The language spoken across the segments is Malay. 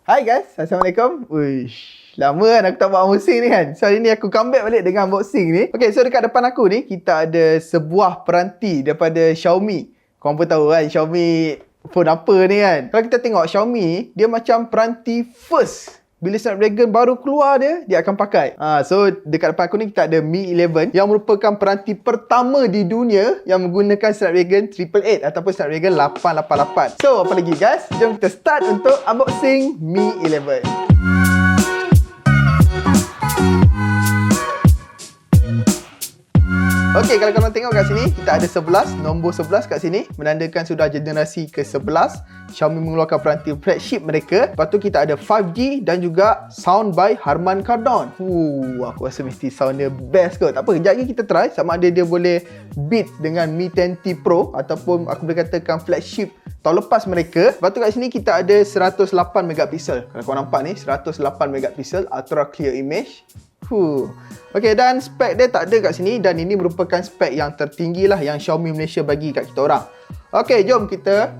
Hai guys, Assalamualaikum. Uish, lama kan aku tak buat unboxing ni kan. So hari ni aku comeback balik dengan unboxing ni. Okay, so dekat depan aku ni kita ada sebuah peranti daripada Xiaomi. Korang pun tahu kan Xiaomi phone apa ni kan. Kalau kita tengok Xiaomi, dia macam peranti first. Bila Snapdragon baru keluar dia akan pakai. So dekat depan aku ni kita ada Mi 11 yang merupakan peranti pertama di dunia yang menggunakan Snapdragon 888 ataupun Snapdragon 888. So apa lagi guys? Jom kita start untuk unboxing Mi 11. Okey, kalau korang tengok kat sini, kita ada 11, nombor 11 kat sini, menandakan sudah generasi ke-11. Xiaomi mengeluarkan peranti flagship mereka. Lepas tu kita ada 5G dan juga sound by Harman Kardon. Aku rasa mesti sound dia best kot. Tak apa, kejap lagi kita try sama ada dia boleh beat dengan Mi 10T Pro ataupun aku boleh katakan flagship tahun lepas mereka. Lepas tu kat sini kita ada 108MP. Kalau korang nampak ni, 108MP ultra clear image. Okay, dan spek dia tak ada kat sini dan ini merupakan spek yang tertinggi lah yang Xiaomi Malaysia bagi kat kita orang. Okay, jom kita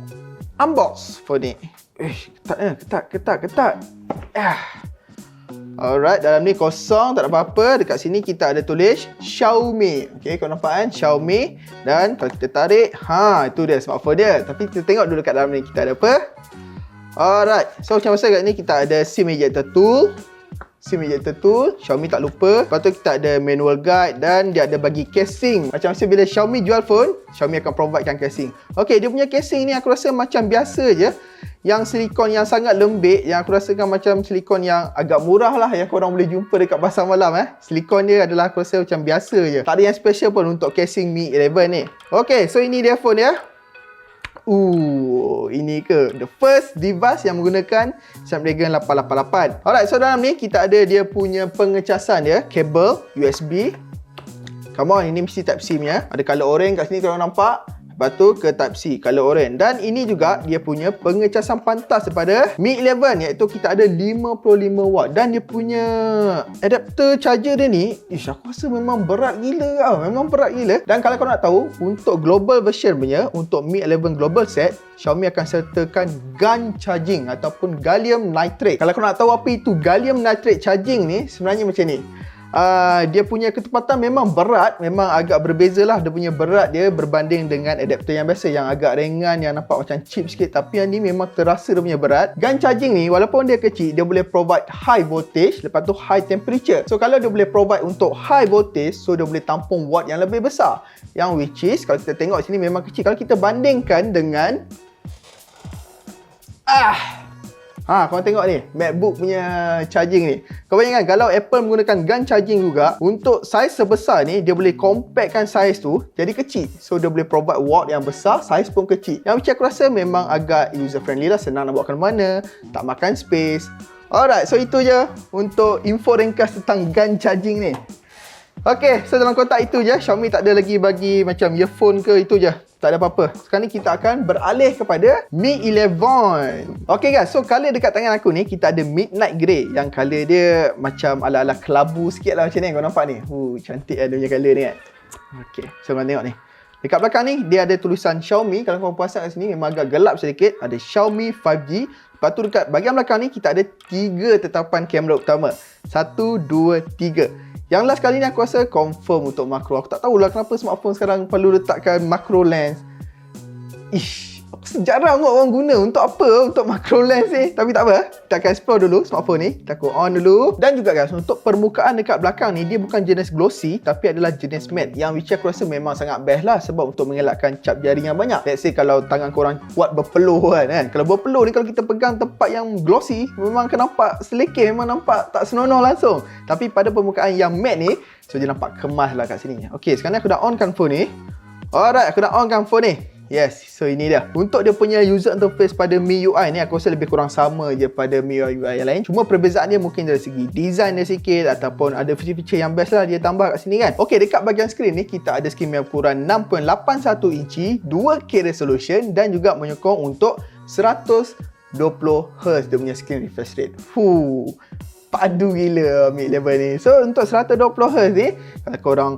unbox phone ni. Ketat. Alright, dalam ni kosong, tak ada apa-apa. Dekat sini kita ada tulis Xiaomi. Okay, kau nampak kan? Xiaomi. Dan kalau kita tarik, itu dia smartphone dia. Tapi kita tengok dulu kat dalam ni kita ada apa. Alright, so macam biasa kat ni kita ada SIM ejector tool. Xiaomi tak lupa. Lepas tu kita ada manual guide dan dia ada bagi casing. Macam biasa bila Xiaomi jual phone, Xiaomi akan providekan casing. Okay, dia punya casing ni aku rasa macam biasa je. Yang silikon yang sangat lembik, yang aku rasakan macam silikon yang agak murah lah yang korang boleh jumpa dekat pasar malam. Silikon dia adalah aku rasa macam biasa je. Tak ada yang special pun untuk casing Mi 11 ni. Okay, so ini dia phone dia. Ini ke the first device yang menggunakan Snapdragon 888. Alright, so dalam ni kita ada dia punya pengecasan dia, kabel USB. Come on, ini mesti type C punya. Ada color orange kat sini kalau nampak. Lepas tu ke type C, color orange. Dan ini juga dia punya pengecasan pantas daripada Mi 11, iaitu kita ada 55W. Dan dia punya adapter charger dia ni, aku rasa memang berat gila tau. Memang berat gila. Dan kalau korang nak tahu, untuk global version punya, untuk Mi 11 global set, Xiaomi akan sertakan GaN charging ataupun gallium nitrate. Kalau korang nak tahu apa itu gallium nitrate charging ni, sebenarnya macam ni. Dia punya ketepatan memang berat, memang agak berbeza lah dia punya berat dia berbanding dengan adapter yang biasa yang agak ringan, yang nampak macam cheap sikit, tapi yang ni memang terasa dia punya berat. GaN charging ni walaupun dia kecil, dia boleh provide high voltage, lepas tu high temperature. So kalau dia boleh provide untuk high voltage, so dia boleh tampung watt yang lebih besar, yang which is kalau kita tengok sini memang kecil. Kalau kita bandingkan dengan korang tengok ni, MacBook punya charging ni. Kau bayangkan kalau Apple menggunakan GaN charging juga, untuk saiz sebesar ni, dia boleh compactkan saiz tu jadi kecil. So, dia boleh provide watt yang besar, saiz pun kecil. Yang macam aku rasa memang agak user friendly lah, senang nak bawa ke mana, tak makan space. Alright, so itu je untuk info ringkas tentang GaN charging ni. Okay, so dalam kotak itu je. Xiaomi tak ada lagi bagi macam earphone ke, itu je. Tak ada apa-apa. Sekarang ni kita akan beralih kepada Mi 11. Okay guys, so color dekat tangan aku ni, kita ada midnight grey. Yang color dia macam ala-ala kelabu sikit lah macam ni. Kau nampak ni? Cantik lah dia punya color ni kan. Okay, so korang tengok ni. Dekat belakang ni, dia ada tulisan Xiaomi. Kalau korang perasan kat sini, memang agak gelap sedikit. Ada Xiaomi 5G. Lepas tu dekat bahagian belakang ni, kita ada 3 tetapan kamera utama. 1, 2, 3. Yang last kali ni aku rasa confirm untuk makro. Aku tak tahulah kenapa smartphone sekarang perlu letakkan macro lens. Jarang kot orang guna. Untuk apa? Untuk macro lens ni. Tapi tak apa. Kita akan explore dulu smartphone ni. Kita akan on dulu. Dan juga guys, untuk permukaan dekat belakang ni, dia bukan jenis glossy, tapi adalah jenis matte. Yang which aku rasa memang sangat best lah. Sebab untuk mengelakkan cap jari yang banyak. Let's say kalau tangan korang buat berpeluh kan. Kalau berpeluh ni, kalau kita pegang tempat yang glossy, memang akan nampak selekeh. Memang nampak tak senonoh langsung. Tapi pada permukaan yang matte ni, so dia nampak kemas lah kat sini. Okay, sekarang ni aku dah onkan phone ni. Alright, aku dah onkan phone ni. Yes, so ini dia. Untuk dia punya user interface pada MIUI ni, aku rasa lebih kurang sama je pada MIUI yang lain. Cuma perbezaan dia mungkin dari segi design dia sikit, ataupun ada feature-feature yang best lah dia tambah kat sini kan. Okay, dekat bahagian skrin ni, kita ada skrin yang ukuran 6.81 inci, 2K resolution dan juga menyokong untuk 120Hz dia punya screen refresh rate. Padu gila Mi 11 ni. So, untuk 120Hz ni, kalau korang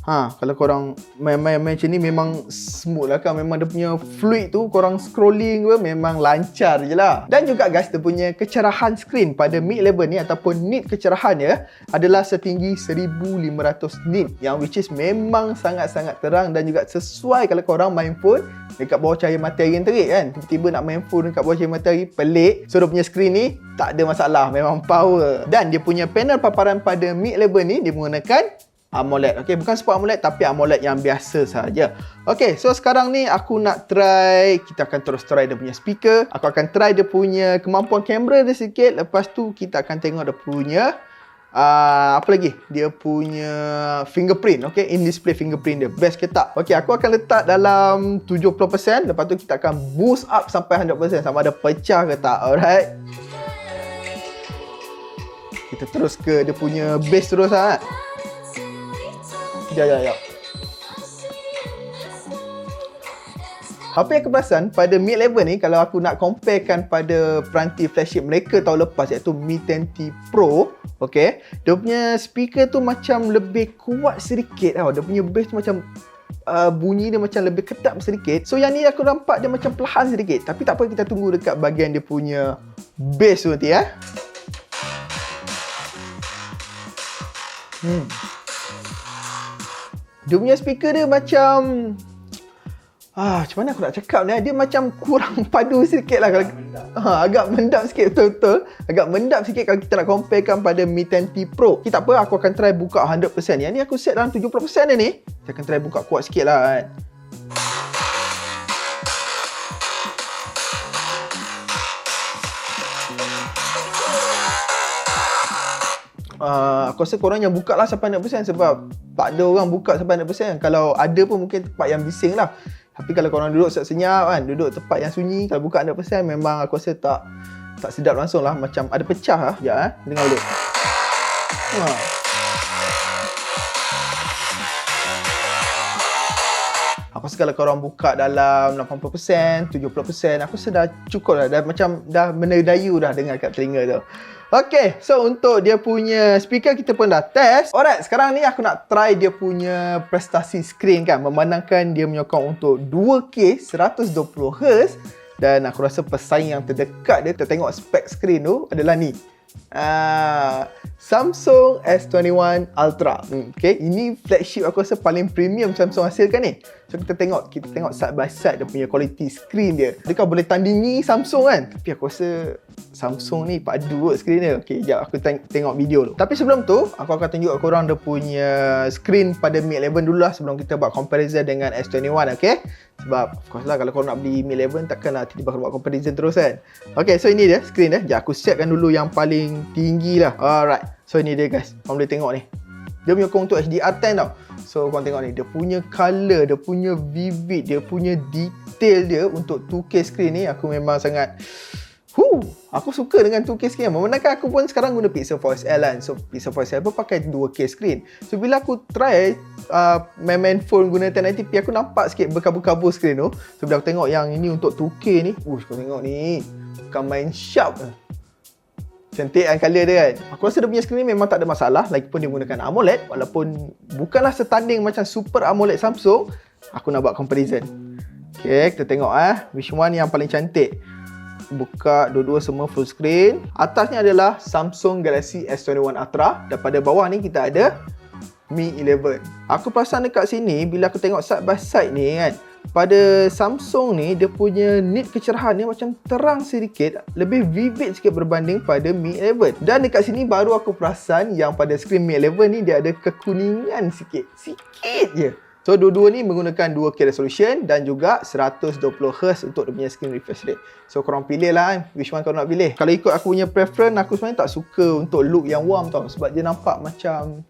Kalau korang main-main macam ni memang smooth lah kan. Memang dia punya fluid tu, korang scrolling pun memang lancar je lah. Dan juga guys, dia punya kecerahan screen pada Mi 11 ni ataupun nit kecerahan dia adalah setinggi 1500 nit, yang which is memang sangat-sangat terang dan juga sesuai kalau korang main phone dekat bawah cahaya matahari yang terik kan. Tiba-tiba nak main phone dekat bawah cahaya matahari, pelik. So dia punya screen ni tak ada masalah, memang power. Dan dia punya panel paparan pada Mi 11 ni dia menggunakan AMOLED. Okey, bukan Super AMOLED tapi AMOLED yang biasa saja. Okey, so sekarang ni aku nak try, kita akan terus try dia punya speaker. Aku akan try dia punya kemampuan kamera dia sikit. Lepas tu kita akan tengok dia punya apa lagi? Dia punya fingerprint. Okey, in display fingerprint dia best ke tak? Okey, aku akan letak dalam 70%. Lepas tu kita akan boost up sampai 100% sama ada pecah ke tak. Alright. Kita terus ke dia punya bass terus lah. Ya. Apa yang aku perasan pada Mi 11 ni, kalau aku nak comparekan pada peranti flagship mereka tahun lepas iaitu Mi 10T Pro, okay, dia punya speaker tu macam lebih kuat sedikit tau. Dia punya bass tu macam bunyi dia macam lebih kedap sedikit. So yang ni aku nampak dia macam perlahan sedikit. Tapi tak apa, kita tunggu dekat bahagian dia punya bass tu nanti ya. Dia punya speaker dia macam macam mana aku nak cakap ni, dia macam kurang padu sikit lah kalau agak mendap sikit, betul-betul agak mendap sikit kalau kita nak comparekan pada Mi 10T Pro. Tak apa, aku akan try buka 100%. Yang ni aku set dalam 70% dia ni. Kita akan try buka kuat sikit lah kan. Aku rasa korang yang buka lah sampai 100% sebab tak ada orang buka sampai 100%. Kalau ada pun mungkin tempat yang bising lah. Tapi kalau korang duduk senyap kan, duduk tempat yang sunyi, kalau buka 100% memang aku rasa tak sedap langsung lah. Macam ada pecah lah. Sekejap dengar dulu. Aku rasa kalau korang buka dalam 80%, 70%, aku rasa dah cukup lah. Dah menedayu dah dengar kat telinga tu. Okay, so untuk dia punya speaker kita pun dah test. Alright, sekarang ni aku nak try dia punya prestasi screen kan. Memandangkan dia menyokong untuk 2K 120Hz. Dan aku rasa pesaing yang terdekat dia, kita tengok spek screen tu adalah ni. Samsung S21 Ultra. Okay, ini flagship aku rasa paling premium Samsung hasilkan ni. So kita tengok side by side dia punya quality screen dia. Adakah boleh tandingi Samsung kan? Tapi aku rasa Samsung ni padu screen dia. Okay, sekejap aku tengok video dulu. Tapi sebelum tu, aku akan tunjuk korang dia punya screen pada Mi 11 dulu lah sebelum kita buat comparison dengan S21, okay? Sebab of course lah kalau korang nak beli Mi 11 takkan lah tiba-tiba buat comparison terus kan. Okay, so ini dia screen dia. Sekejap aku setkan dulu yang paling tinggi lah. Alright, so ini dia guys. Korang boleh tengok ni. Dia menyokong untuk HDR10 tau. So korang tengok ni, dia punya colour, dia punya vivid, dia punya detail dia untuk 2K screen ni aku memang sangat aku suka dengan 2K screen. Memandangkan aku pun sekarang guna Pixel 4SL kan. So Pixel 4SL pun pakai 2K screen. So bila aku try main phone guna 1080p, aku nampak sikit berkabur-kabur screen tu. So bila aku tengok yang ini untuk 2K ni, kau tengok ni, bukan main sharp. Cantik kan colour dia kan. Aku rasa dia punya screen ni memang tak ada masalah. Lagipun dia menggunakan AMOLED. Walaupun bukanlah setanding macam Super AMOLED Samsung. Aku nak buat comparison. Okay, kita tengok which one yang paling cantik. Buka dua-dua semua full screen. Atas ni adalah Samsung Galaxy S21 Ultra. Dan pada bawah ni kita ada Mi 11. Aku perasan dekat sini bila aku tengok side by side ni kan, pada Samsung ni dia punya nit kecerahan ni macam terang sedikit, lebih vivid sikit berbanding pada Mi 11. Dan dekat sini baru aku perasan yang pada skrin Mi 11 ni dia ada kekuningan sikit je. So dua-dua ni menggunakan 2K resolution dan juga 120Hz untuk dia punya screen refresh rate. So korang pilih lah which one korang nak pilih. Kalau ikut aku punya preference, aku sebenarnya tak suka untuk look yang warm tau, sebab dia nampak macam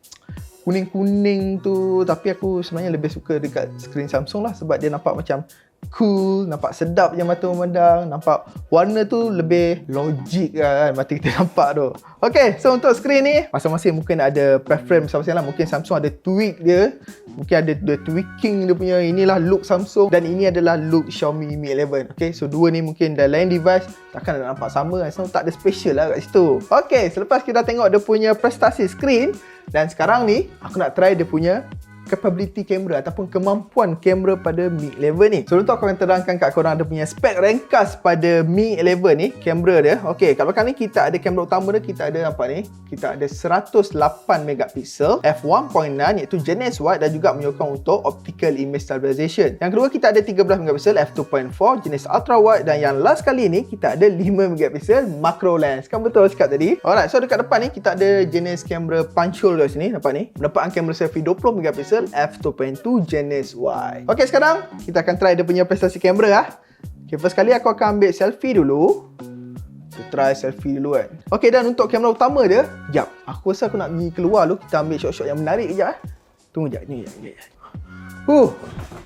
kuning-kuning tu. Tapi aku sebenarnya lebih suka dekat skrin Samsung lah, sebab dia nampak macam cool, nampak sedap je mata memandang, nampak warna tu lebih logik kan mata kita nampak tu. Okay, so untuk skrin ni masing-masing mungkin ada preference masing-masing lah. Mungkin Samsung ada tweak dia, mungkin ada tweaking dia punya, inilah look Samsung dan ini adalah look Xiaomi Mi 11. Okay, so dua ni mungkin dah lain device, takkan nak nampak sama kan, so tak ada special lah kat situ. Okay, selepas kita tengok dia punya prestasi skrin, dan sekarang ni aku nak try dia punya capability kamera ataupun kemampuan kamera pada Mi 11 ni. Sebelum tu aku akan terangkan kat korang dia punya spek ringkas pada Mi 11 ni, kamera dia. Okey, kat belakang ni kita ada kamera utama dia, kita ada apa ni? Kita ada 108 megapiksel f1.9 iaitu jenis wide dan juga menyokong untuk optical image stabilization. Yang kedua kita ada 13 megapiksel f2.4 jenis ultra wide dan yang last kali ni kita ada 5 megapiksel macro lens. Kan betul cakap tadi? Alright, so dekat depan ni kita ada jenis kamera punch hole kat sini, nampak ni? Pendapatan kamera selfie 20 megapiksel f2.2 jenis wide. Okey, sekarang kita akan try dia punya prestasi kamera lah. Okay, first kali aku akan ambil selfie dulu. Kita try selfie dulu kan. Okey, dan untuk kamera utama dia, jap. Aku rasa aku nak pergi keluar dulu. Kita ambil shot-shot yang menarik kejap. Tunggu jap. Ni jap.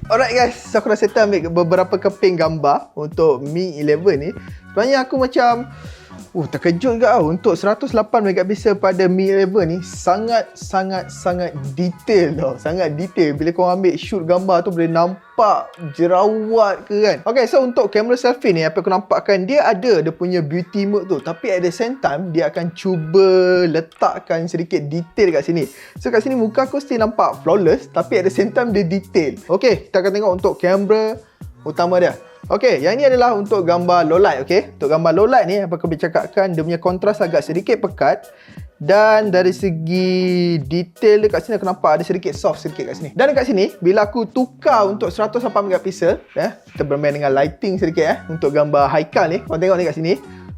Alright guys, so aku dah settle ambil beberapa keping gambar untuk Mi 11 ni. Sebenarnya aku macam terkejut juga untuk 108 megapiksel pada Mi 11 ni sangat detail tau. Sangat detail. Bila kau ambil shoot gambar tu boleh nampak jerawat ke kan. Okay, so untuk kamera selfie ni apa aku nampakkan dia ada dia punya beauty mode tu. Tapi at the same time dia akan cuba letakkan sedikit detail kat sini. So kat sini muka aku still nampak flawless tapi at the same time dia detail. Okay, kita akan tengok untuk kamera utama dia. Okey, yang ini adalah untuk gambar low light, okey. Untuk gambar low light ni apa aku boleh cakapkan dia punya kontras agak sedikit pekat dan dari segi detail dekat sini aku nampak ada sedikit soft sedikit kat sini. Dan dekat sini bila aku tukar untuk 108 megapiksel, kita bermain dengan lighting sedikit untuk gambar Haikal ni. Kau tengok ni kat sini.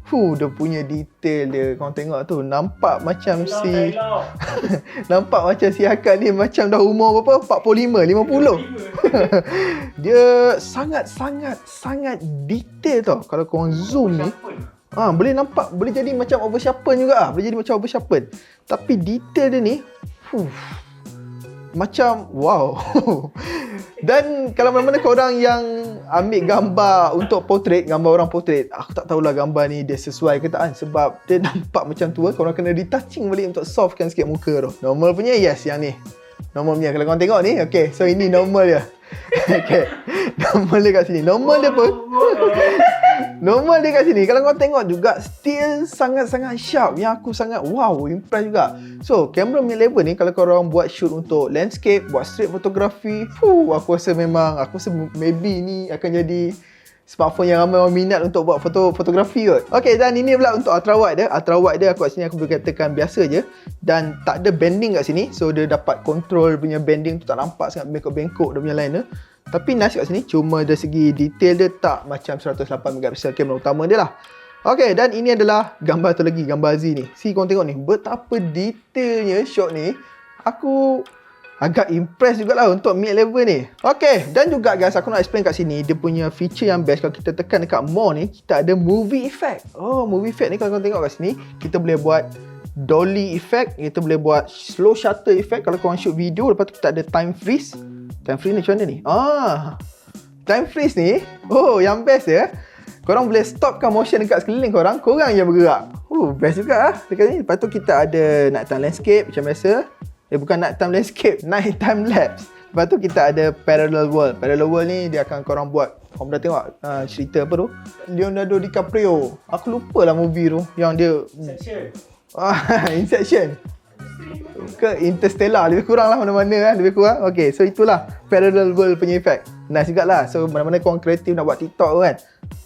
Dia punya detail dia. Kau tengok tu nampak macam si nampak macam si Haikal ni macam dah umur berapa? 45, 50. Dia sangat detail tau. Kalau korang zoom ni boleh nampak, boleh jadi macam oversharpen juga. Boleh jadi macam oversharpen. Tapi detail dia ni macam wow. Dan kalau mana-mana korang yang ambil gambar untuk portrait, gambar orang portrait, aku tak tahulah gambar ni dia sesuai ke tak kan. Sebab dia nampak macam tu korang kena retouching balik untuk softkan sikit muka tu. Normal punya yes yang ni. Normal punya kalau korang tengok ni, okay, so ini normal dia. Okay, normal dia kat sini. Normal dia pun normal dia kat sini. Kalau korang tengok juga still sangat-sangat sharp. Yang aku sangat wow, impress juga. So, kamera Mi 11 ni kalau korang buat shoot untuk landscape, buat street photography, aku rasa maybe ni akan jadi smartphone yang ramai orang minat untuk buat fotografi kot. Okay, dan ini pula untuk ultra wide dia. Ultra wide dia aku kat sini aku boleh katakan biasa je. Dan tak ada bending kat sini. So, dia dapat control punya bending tu tak nampak sangat bengkok-bengkok dia punya line dia. Tapi nice kat sini. Cuma dari segi detail dia tak macam 108 megapiksel kamera utama dia lah. Okay, dan ini adalah gambar tu lagi. Gambar Z ni. Korang tengok ni. Betapa detailnya shot ni. Aku agak impress jugalah untuk Mi 11 ni. Okay, dan juga guys aku nak explain kat sini dia punya feature yang best. Kalau kita tekan dekat more ni, kita ada movie effect. Movie effect ni kalau korang tengok kat sini, kita boleh buat dolly effect, kita boleh buat slow shutter effect kalau korang shoot video. Lepas tu kita ada time freeze. Time freeze ni macam mana ni? Time freeze ni, yang best ya. Korang boleh stopkan motion dekat sekeliling korang yang bergerak. Best juga lah dekat ni. Lepas tu kita ada nighttime landscape macam biasa. Bukan nighttime landscape, nighttime lapse. Lepas tu kita ada parallel world. Parallel world ni dia akan korang buat. Korang dah tengok cerita apa tu? Leonardo DiCaprio. Aku lupa lah movie tu. Yang dia Inception ke Interstellar. Lebih kurang lah mana-mana lah. Lebih kurang. Okay, so itulah parallel world punya effect. Nice juga lah. So mana-mana korang kreatif nak buat TikTok tu kan,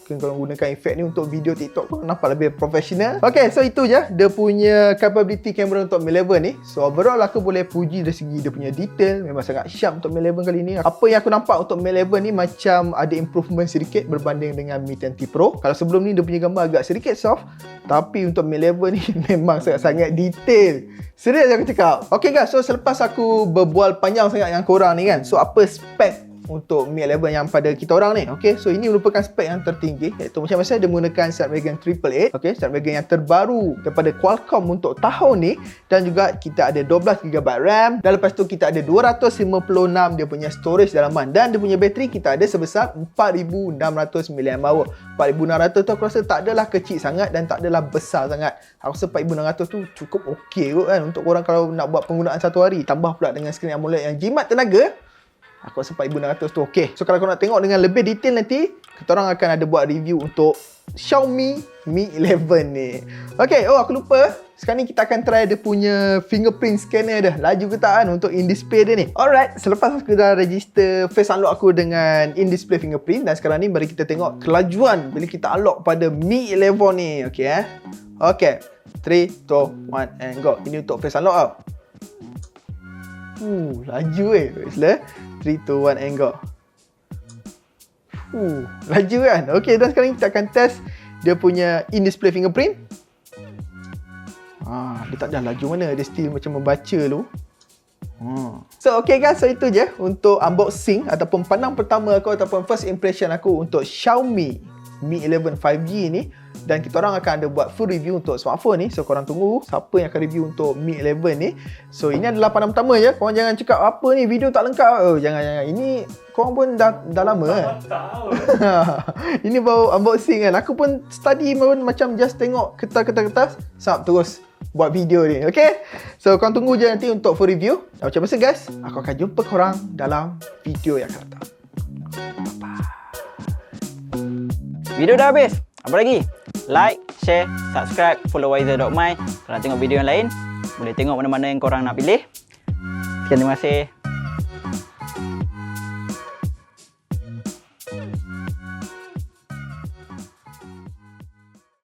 mungkin korang gunakan efek ni untuk video TikTok pun nampak lebih profesional. Okay, so itu je dia punya capability kamera untuk Mi 11 ni. So overall aku boleh puji dari segi dia punya detail. Memang sangat sharp untuk Mi 11 kali ni. Apa yang aku nampak untuk Mi 11 ni macam ada improvement sedikit berbanding dengan Mi 10T Pro. Kalau sebelum ni dia punya gambar agak sedikit soft, tapi untuk Mi 11 ni memang sangat-sangat detail. Serius aku cakap. Okay guys, so selepas aku berbual panjang sangat dengan korang ni kan, so apa spek untuk Mi 11 yang pada kita orang ni. Okay, so ini merupakan spek yang tertinggi, iaitu macam biasa dia menggunakan Snapdragon 888. Okay, Snapdragon yang terbaru daripada Qualcomm untuk tahun ni. Dan juga kita ada 12GB RAM. Dan lepas tu kita ada 256 dia punya storage dalaman. Dan dia punya bateri kita ada sebesar 4600 mAh. 4600 tu aku rasa tak adalah kecil sangat dan tak adalah besar sangat. Aku rasa 4600 tu cukup okey kot kan untuk korang kalau nak buat penggunaan satu hari. Tambah pula dengan skrin AMOLED yang jimat tenaga, aku rasa 4600 tu okey. So kalau korang nak tengok dengan lebih detail nanti, kita orang akan ada buat review untuk Xiaomi Mi 11 ni. Okay, oh aku lupa. Sekarang ni kita akan try dia punya fingerprint scanner dah. Laju ke tak kan untuk in-display dia ni. Alright, selepas aku dah register face unlock aku dengan in-display fingerprint. Dan sekarang ni mari kita tengok kelajuan bila kita unlock pada Mi 11 ni. Okay Okay, 3, 2, 1 and go. Ini untuk face unlock tau. Laju Sila 3, 2, 1 and go. Laju kan. Okay, dan sekarang kita akan test dia punya in-display fingerprint. Dia tak ada laju mana. Dia still macam membaca tu. So okay guys, so itu je untuk unboxing ataupun pandang pertama aku ataupun first impression aku untuk Xiaomi Mi 11 5G ni. Dan kita orang akan ada buat full review untuk smartphone ni. So korang tunggu siapa yang akan review untuk Mi 11 ni. So ini adalah pandang pertama je. Korang jangan cakap apa ni video tak lengkap. Jangan. Ini korang pun dah lama kan. Ini baru unboxing kan. Aku pun study pun macam just tengok kertas. Sap terus buat video ni. Okay, so korang tunggu je nanti untuk full review. Dan macam biasa guys, aku akan jumpa korang dalam video yang akan datang. Bye-bye. Video dah habis. Apa lagi? Like, share, subscribe, follow wiser.my. Kalau nak tengok video yang lain, boleh tengok mana-mana yang korang nak pilih. Sekian, terima kasih.